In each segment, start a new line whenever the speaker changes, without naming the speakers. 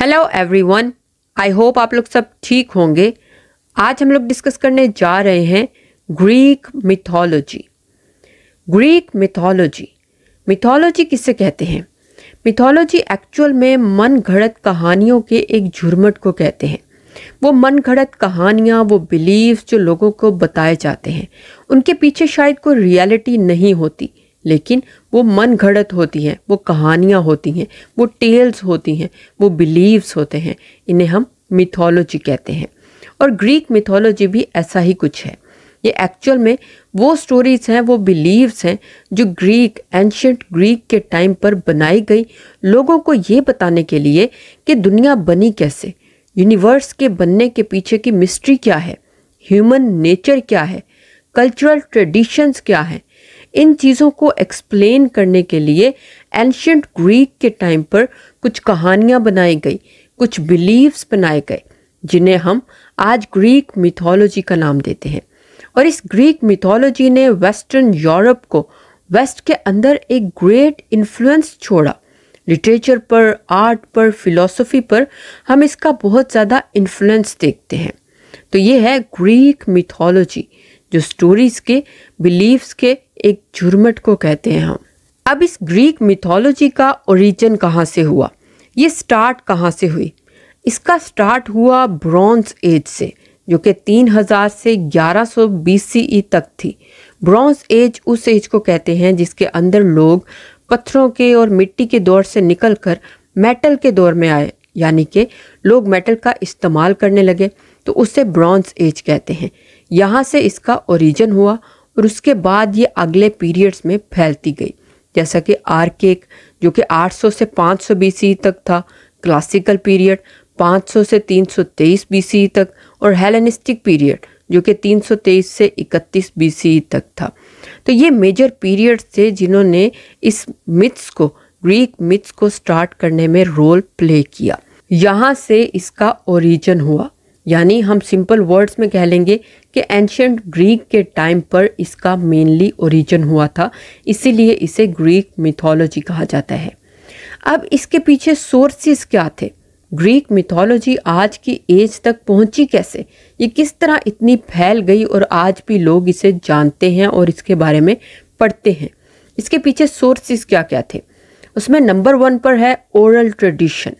Hello everyone, I hope आप लोग सब ठीक होंगे। आज हम लोग डिस्कस करने जा रहे हैं Greek mythology. Greek mythology mythology किससे कहते हैं? मिथोलॉजी एक्चुअल में मन घड़त कहानियों के एक झुरमुट को कहते हैं। वो मन घड़त कहानियाँ, वो बिलीव्स जो लोगों को बताए जाते हैं, उनके पीछे शायद कोई रियलिटी नहीं होती, लेकिन वो मन घड़त होती हैं, वो कहानियाँ होती हैं, वो टेल्स होती हैं, वो बिलीव्स होते हैं। इन्हें हम मिथोलॉजी कहते हैं। और ग्रीक मिथोलॉजी भी ऐसा ही कुछ है। ये एक्चुअल में वो स्टोरीज हैं, वो बिलीव्स हैं जो ग्रीक एंशियंट ग्रीक के टाइम पर बनाई गई, लोगों को ये बताने के लिए कि दुनिया बनी कैसे, यूनिवर्स के बनने के पीछे की मिस्ट्री क्या है, ह्यूमन नेचर क्या है, कल्चरल ट्रेडिशंस क्या है। इन चीज़ों को एक्सप्लेन करने के लिए एंशियंट ग्रीक के टाइम पर कुछ कहानियाँ बनाई गई, कुछ बिलीव्स बनाए गए, जिन्हें हम आज ग्रीक मिथोलॉजी का नाम देते हैं। और इस ग्रीक मिथोलॉजी ने वेस्टर्न यूरोप को वेस्ट के अंदर एक ग्रेट इन्फ्लुएंस छोड़ा। लिटरेचर पर, आर्ट पर, फिलॉसफी पर हम इसका बहुत ज़्यादा इन्फ्लुएंस देखते हैं। तो ये है ग्रीक मिथोलॉजी, जो स्टोरीज के, बिलीव्स के एक झुरमुट को कहते हैं हम। अब इस ग्रीक मिथोलॉजी का ओरिजिन कहाँ से हुआ, ये स्टार्ट कहाँ से हुई? इसका स्टार्ट हुआ ब्रॉन्ज एज से, जो कि 3000 से 1100 BCE तक थी। ब्रॉन्ज एज उस एज को कहते हैं जिसके अंदर लोग पत्थरों के और मिट्टी के दौर से निकलकर मेटल के दौर में आए, यानी कि लोग मेटल का इस्तेमाल करने लगे, तो उसे ब्रॉन्ज एज कहते हैं। यहाँ से इसका ओरिजिन हुआ और उसके बाद ये अगले पीरियड्स में फैलती गई, जैसा कि आर्केक जो कि 800 से 500 BCE तक था, क्लासिकल पीरियड 500 से 323 BCE तक, और हेलेनिस्टिक पीरियड जो कि 323 से 31 BCE तक था। तो ये मेजर पीरियड्स थे जिन्होंने इस मिथ्स को, ग्रीक मिथ्स को स्टार्ट करने में रोल प्ले किया। यहाँ से इसका ओरिजिन हुआ, यानी हम सिंपल वर्ड्स में कह लेंगे कि एंशियंट ग्रीक के टाइम पर इसका मेनली ओरिजिन हुआ था, इसीलिए इसे ग्रीक मिथोलॉजी कहा जाता है। अब इसके पीछे सोर्सेस क्या थे? ग्रीक मिथोलॉजी आज की एज तक पहुंची कैसे, ये किस तरह इतनी फैल गई और आज भी लोग इसे जानते हैं और इसके बारे में पढ़ते हैं? इसके पीछे सोर्सेस क्या क्या थे? उसमें नंबर 1 पर है ओरल ट्रेडिशन।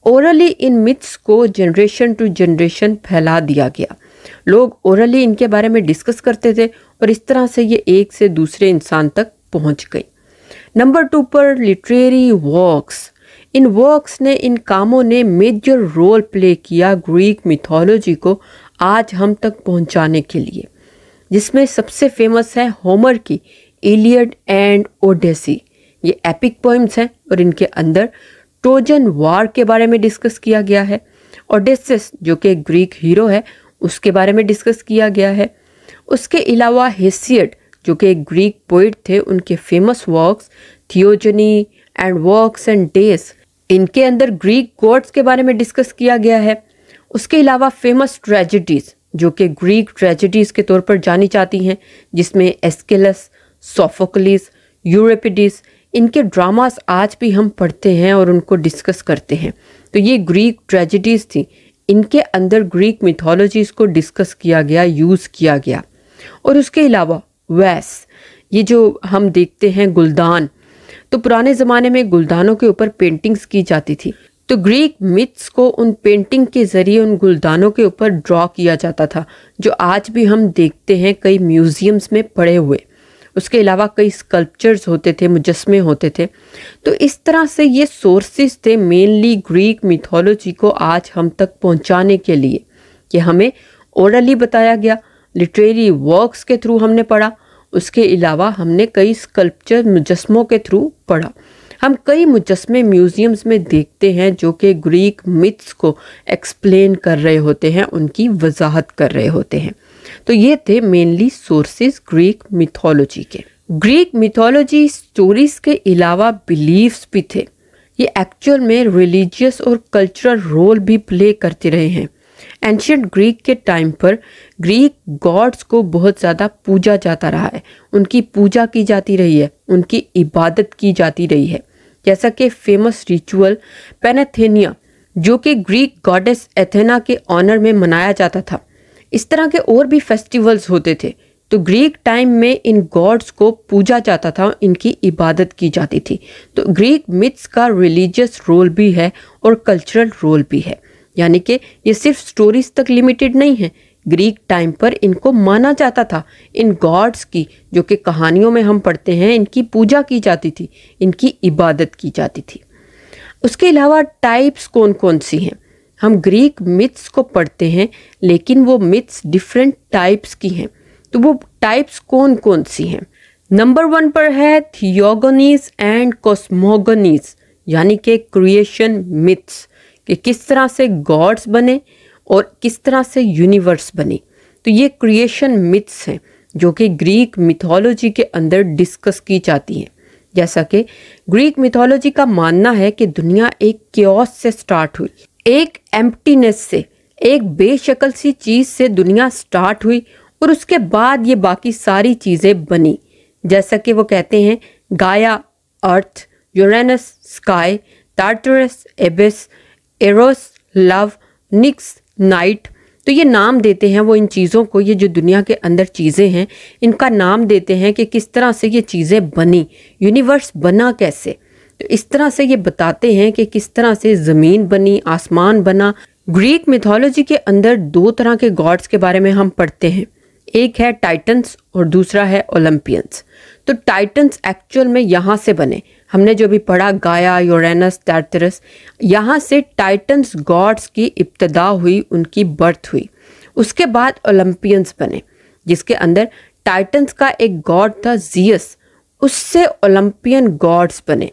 ओरली इन मिथ्स को जनरेशन टू जनरेशन फैला दिया गया। लोग ओरली इनके बारे में डिस्कस करते थे और इस तरह से ये एक से दूसरे इंसान तक पहुंच गई। नंबर 2 पर लिटरेरी वर्क्स। इन वर्क्स ने, इन कामों ने मेजर रोल प्ले किया ग्रीक मिथोलॉजी को आज हम तक पहुंचाने के लिए, जिसमें सबसे फेमस है होमर की इलियड एंड ओडेसी। ये एपिक पोइम्स हैं और इनके अंदर ट्रोजन वॉर के बारे में डिस्कस किया गया है। ओडेसिस जो कि ग्रीक हीरो है, उसके बारे में डिस्कस किया गया है। उसके अलावा हेसियड जो कि एक ग्रीक पोइट थे, उनके famous works Theogony and works and days, इनके अंदर ग्रीक गॉड्स के बारे में डिस्कस किया गया है। उसके अलावा फेमस ट्रेजेडीज जो कि ग्रीक ट्रेजेडीज के तौर पर जानी जाती हैं, जिसमें एस्किलस, सोफोक्लिस, यूरिपिडिस, इनके ड्रामास आज भी हम पढ़ते हैं और उनको डिस्कस करते हैं। तो ये ग्रीक ट्रेजेडीज थी, इनके अंदर ग्रीक मिथोलॉजीज को डिस्कस किया गया, यूज़ किया गया। और उसके अलावा वैस, ये जो हम देखते हैं गुलदान, तो पुराने ज़माने में गुलदानों के ऊपर पेंटिंग्स की जाती थी, तो ग्रीक मिथ्स को उन पेंटिंग के ज़रिए उन गुलदानों के ऊपर ड्रॉ किया जाता था, जो आज भी हम देखते हैं कई म्यूज़ियम्स में पड़े हुए। उसके अलावा कई स्कल्पचर्स होते थे, मुजस्मे होते थे। तो इस तरह से ये सोर्सेस थे मेनली ग्रीक मिथोलॉजी को आज हम तक पहुंचाने के लिए, कि हमें ओरली बताया गया, लिटरेरी वर्क्स के थ्रू हमने पढ़ा, उसके अलावा हमने कई स्कल्पचर मुजस्मों के थ्रू पढ़ा। हम कई मुजस्मे म्यूज़ियम्स में देखते हैं जो कि ग्रीक मिथ्स को एक्सप्लेन कर रहे होते हैं, उनकी वजाहत कर रहे होते हैं। तो ये थे मेनली सोर्सेस ग्रीक मिथोलॉजी के। ग्रीक मिथोलॉजी स्टोरीज के अलावा बिलीव्स भी थे। ये एक्चुअल में रिलीजियस और कल्चरल रोल भी प्ले करते रहे हैं। एंशियंट ग्रीक के टाइम पर ग्रीक गॉड्स को बहुत ज़्यादा पूजा जाता रहा है, उनकी पूजा की जाती रही है, उनकी इबादत की जाती रही है। जैसा कि फेमस रिचुअल पैनाथेनिया जो कि ग्रीक गॉडेस एथेना के ऑनर में मनाया जाता था। इस तरह के और भी फेस्टिवल्स होते थे। तो ग्रीक टाइम में इन गॉड्स को पूजा जाता था, इनकी इबादत की जाती थी। तो ग्रीक मिथ्स का रिलीजियस रोल भी है और कल्चरल रोल भी है, यानी कि ये सिर्फ स्टोरीज तक लिमिटेड नहीं है। ग्रीक टाइम पर इनको माना जाता था। इन गॉड्स की, जो कि कहानियों में हम पढ़ते हैं, इनकी पूजा की जाती थी, इनकी इबादत की जाती थी। उसके अलावा टाइप्स कौन कौन सी हैं? हम ग्रीक मिथ्स को पढ़ते हैं, लेकिन वो मिथ्स डिफरेंट टाइप्स की हैं। तो वो टाइप्स कौन कौन सी हैं? नंबर 1 पर है थियोगोनीज एंड कॉस्मोगोनीज, यानी कि क्रिएशन मिथ्स, कि किस तरह से गॉड्स बने और किस तरह से यूनिवर्स बने। तो ये क्रिएशन मिथ्स हैं जो कि ग्रीक मिथोलॉजी के अंदर डिस्कस की जाती हैं। जैसा कि ग्रीक मिथोलॉजी का मानना है कि दुनिया एक क्योस से स्टार्ट हुई, एक एम्प्टीनेस से, एक बेशक्ल सी चीज से दुनिया स्टार्ट हुई और उसके बाद ये बाकी सारी चीजें बनी। जैसा कि वो कहते हैं, Gaia earth, Uranus sky, Tartarus abyss, Eros love, Nyx night. तो ये नाम देते हैं वो इन चीज़ों को, ये जो दुनिया के अंदर चीज़ें हैं इनका नाम देते हैं कि किस तरह से ये चीज़ें बनी, यूनिवर्स बना कैसे। तो इस तरह से ये बताते हैं कि किस तरह से ज़मीन बनी, आसमान बना। ग्रीक मिथोलॉजी के अंदर 2 तरह के गॉड्स के बारे में हम पढ़ते हैं, एक है टाइटन्स और दूसरा है ओलंपियंस। तो टाइटन्स एक्चुअल में यहाँ से बने, हमने जो भी पढ़ा गाया, यूरेनस, टार्टरस, यहाँ से टाइटन्स गॉड्स की इब्तिदा हुई, उनकी बर्थ हुई। उसके बाद ओलंपियंस बने, जिसके अंदर टाइटन्स का एक गॉड था जियस, उससे ओलंपियन गॉड्स बने।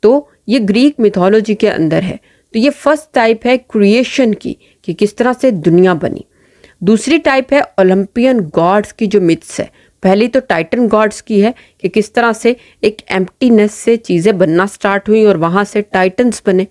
तो ये ग्रीक मिथोलॉजी के अंदर है। तो ये फर्स्ट टाइप है क्रिएशन की, कि किस तरह से दुनिया बनी। दूसरी टाइप है ओलंपियन गॉड्स की, जो मिथ्स है। पहली तो टाइटन गॉड्स की है कि किस तरह से एक एम्प्टीनेस से चीज़ें बनना स्टार्ट हुई और वहाँ से टाइटन्स बने।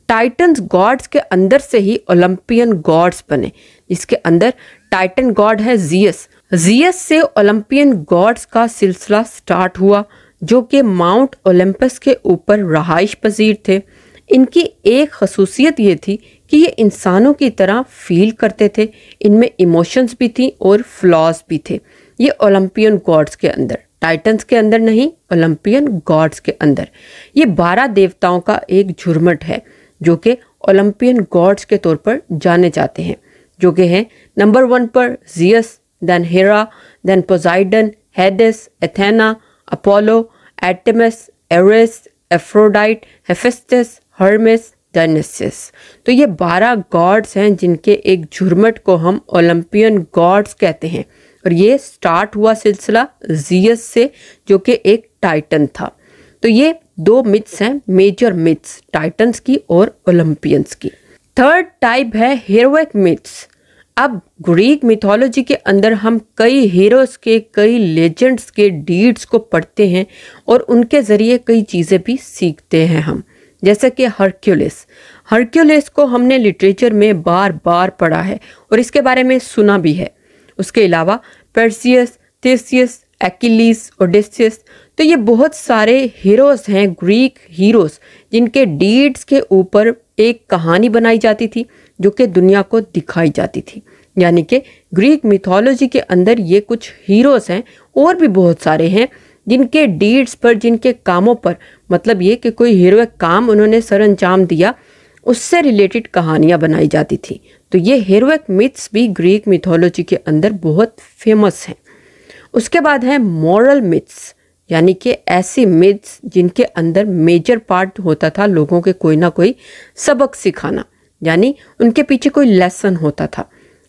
टाइटन्स गॉड्स के अंदर से ही ओलंपियन गॉड्स बने, जिसके अंदर टाइटन गॉड है जियस। जियस से ओलंपियन गॉड्स का सिलसिला स्टार्ट हुआ, जो कि माउंट ओलंपस के ऊपर रहाइश पजीर थे। इनकी एक खसूसियत ये थी कि ये इंसानों की तरह फील करते थे, इनमें इमोशंस भी थी और फ्लॉज भी थे। ये ओलंपियन गॉड्स के अंदर, टाइटन्स के अंदर नहीं, ओलंपियन गॉड्स के अंदर। ये 12 देवताओं का एक झुरमुट है, जो कि ओलंपियन गॉड्स के तौर पर जाने जाते हैं, जो कि हैं नंबर 1 पर Zeus, then Hera, then Poseidon, Hades, Athena, Apollo, Artemis, Ares, Aphrodite, Hephaestus, Hermes, Dionysus. तो ये 12 गॉड्स हैं जिनके एक झुरमुट को हम ओलंपियन गॉड्स कहते हैं। और ये स्टार्ट हुआ सिलसिला जियस से, जो कि एक टाइटन था। तो ये 2 मिथ्स हैं, मेजर मिथ्स, टाइटन्स की और ओलंपियंस की। थर्ड टाइप है हीरोइक मिथ्स। अब ग्रीक मिथोलॉजी के अंदर हम कई हीरोज के, कई लेजेंड्स के डीड्स को पढ़ते हैं और उनके ज़रिए कई चीज़ें भी सीखते हैं हम। जैसे कि हरक्यूलिस को हमने लिटरेचर में बार बार पढ़ा है और इसके बारे में सुना भी है। उसके अलावा पर्सियस, थेसियस, एक्किलीस, ओडेसियस। तो ये बहुत सारे हीरोज़ हैं, ग्रीक हीरोज़, जिनके डीड्स के ऊपर एक कहानी बनाई जाती थी, जो कि दुनिया को दिखाई जाती थी। यानी कि ग्रीक मिथोलॉजी के अंदर ये कुछ हीरोज़ हैं, और भी बहुत सारे हैं जिनके डीड्स पर, जिनके कामों पर, मतलब ये कि कोई हीरोइक काम उन्होंने सर अंजाम दिया, उससे रिलेटेड कहानियाँ बनाई जाती थी। तो ये हीरोइक मिथ्स भी ग्रीक मिथोलॉजी के अंदर बहुत फेमस हैं। उसके बाद है मॉरल मिथ्स, यानी कि ऐसी मिथ्स जिनके अंदर मेजर पार्ट होता था लोगों के कोई ना कोई सबक सिखाना, यानी उनके पीछे कोई लेसन होता था।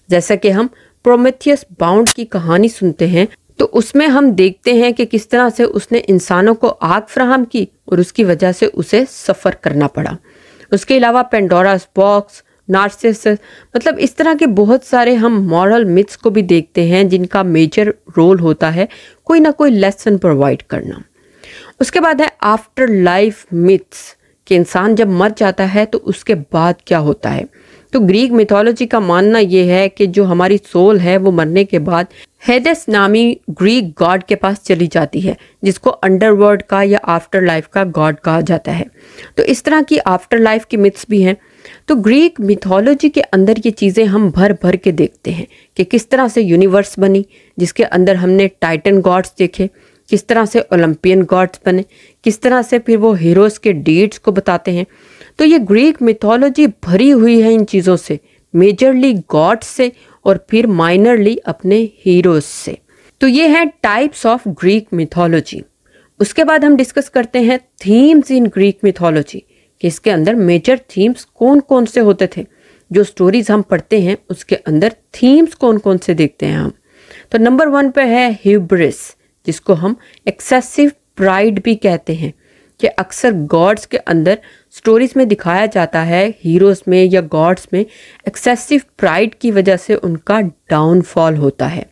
जैसा कि हम प्रोमेथियस बाउंड की कहानी सुनते हैं, तो उसमें हम देखते हैं कि किस तरह से उसने इंसानों को आग फ्राहम की और उसकी वजह से उसे सफ़र करना पड़ा। उसके अलावा पेंडोरास बॉक्स, नार्सिसस, मतलब इस तरह के बहुत सारे हम मॉरल मिथ्स को भी देखते हैं जिनका मेजर रोल होता है कोई ना कोई लेसन प्रोवाइड करना। उसके बाद है आफ्टर लाइफ मिथ्स, कि इंसान जब मर जाता है तो उसके बाद क्या होता है। तो ग्रीक मिथोलॉजी का मानना यह है कि जो हमारी सोल है वो मरने के बाद हेडेस नामी ग्रीक गॉड के पास चली जाती है, जिसको अंडरवर्ल्ड का या आफ्टर लाइफ का गॉड कहा जाता है। तो इस तरह की आफ्टर लाइफ की मिथ्स भी हैं। तो ग्रीक मिथोलॉजी के अंदर ये चीज़ें हम भर भर के देखते हैं कि किस तरह से यूनिवर्स बनी, जिसके अंदर हमने टाइटन गॉड्स देखे, किस तरह से ओलंपियन गॉड्स बने, किस तरह से फिर वो हीरोज़ के डीड्स को बताते हैं। तो ये ग्रीक मिथोलॉजी भरी हुई है इन चीज़ों से, मेजरली गॉड्स से और फिर माइनरली अपने हीरोज़ से। तो ये हैं टाइप्स ऑफ ग्रीक मिथोलॉजी। उसके बाद हम डिस्कस करते हैं थीम्स इन ग्रीक मिथोलॉजी, कि इसके अंदर मेजर थीम्स कौन कौन से होते थे। जो स्टोरीज हम पढ़ते हैं उसके अंदर थीम्स कौन कौन से देखते हैं हम। तो नंबर 1 पे है ह्यूब्रिस, जिसको हम एक्सेसिव प्राइड भी कहते हैं, कि अक्सर गॉड्स के अंदर स्टोरीज में दिखाया जाता है, हीरोज में या गॉड्स में एक्सेसिव प्राइड की वजह से उनका डाउनफॉल होता है।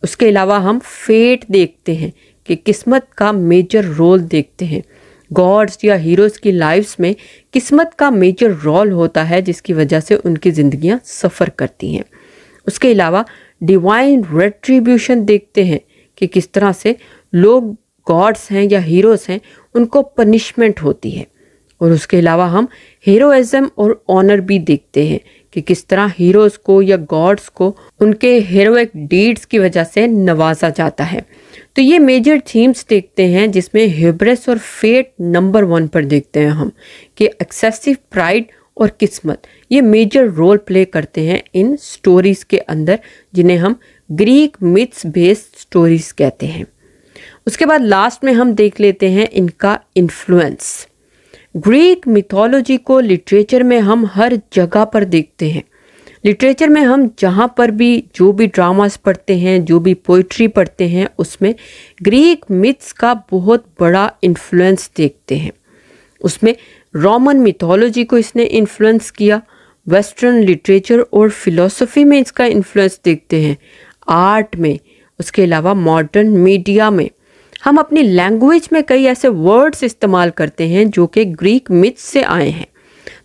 उसके अलावा हम फेट देखते हैं, कि किस्मत का मेजर रोल देखते हैं। गॉड्स या हीरोज की लाइफ्स में किस्मत का मेजर रोल होता है, जिसकी वजह से उनकी ज़िंदगियां सफ़र करती हैं। उसके अलावा डिवाइन रेट्रीब्यूशन देखते हैं, कि किस तरह से लोग गॉड्स हैं या हीरोज़ हैं उनको पनिशमेंट होती है। और उसके अलावा हम हीरोइज्म और ऑनर भी देखते हैं, कि किस तरह हीरोज़ को या गॉड्स को उनके हीरोइक डीड्स की वजह से नवाजा जाता है। तो ये मेजर थीम्स देखते हैं, जिसमें ह्यूब्रिस और फेट नंबर 1 पर देखते हैं हम, कि एक्सेसिव प्राइड और किस्मत ये मेजर रोल प्ले करते हैं इन स्टोरीज के अंदर, जिन्हें हम ग्रीक मिथ्स बेस्ड स्टोरीज कहते हैं। उसके बाद लास्ट में हम देख लेते हैं इनका इन्फ्लुएंस। ग्रीक मिथोलॉजी को लिटरेचर में हम हर जगह पर देखते हैं। लिटरेचर में हम जहाँ पर भी जो भी ड्रामास पढ़ते हैं, जो भी पोइट्री पढ़ते हैं, उसमें ग्रीक मिथ्स का बहुत बड़ा इन्फ्लुएंस देखते हैं। उसमें रोमन मिथोलॉजी को इसने इन्फ्लुएंस किया, वेस्टर्न लिटरेचर और फिलॉसफी में इसका इन्फ्लुएंस देखते हैं, आर्ट में, उसके अलावा मॉडर्न मीडिया में। हम अपनी लैंग्वेज में कई ऐसे वर्ड्स इस्तेमाल करते हैं जो कि ग्रीक मिथ्स से आए हैं।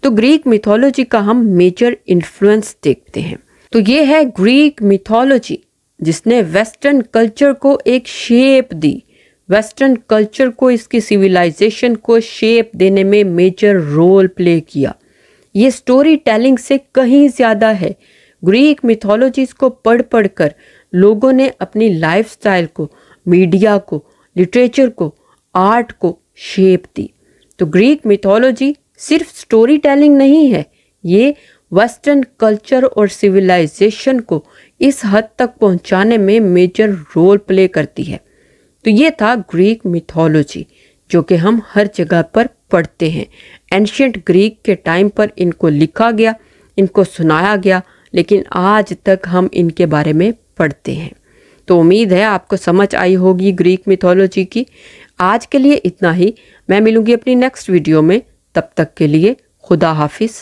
तो ग्रीक मिथोलॉजी का हम मेजर इन्फ्लुएंस देखते हैं। तो ये है ग्रीक मिथोलॉजी, जिसने वेस्टर्न कल्चर को एक शेप दी, वेस्टर्न कल्चर को, इसकी सिविलाइजेशन को शेप देने में मेजर रोल प्ले किया। ये स्टोरी टेलिंग से कहीं ज़्यादा है। ग्रीक मिथोलॉजीज को पढ़ पढ़ कर लोगों ने अपनी लाइफस्टाइल को, मीडिया को, लिटरेचर को, आर्ट को शेप दी। तो ग्रीक मिथोलॉजी सिर्फ स्टोरी टेलिंग नहीं है, ये वेस्टर्न कल्चर और सिविलाइजेशन को इस हद तक पहुंचाने में मेजर रोल प्ले करती है। तो ये था ग्रीक मिथोलॉजी, जो कि हम हर जगह पर पढ़ते हैं। एंशिएंट ग्रीक के टाइम पर इनको लिखा गया, इनको सुनाया गया, लेकिन आज तक हम इनके बारे में पढ़ते हैं। तो उम्मीद है आपको समझ आई होगी ग्रीक मिथोलॉजी की। आज के लिए इतना ही। मैं मिलूंगी अपनी नेक्स्ट वीडियो में। तब तक के लिए खुदा हाफिज़।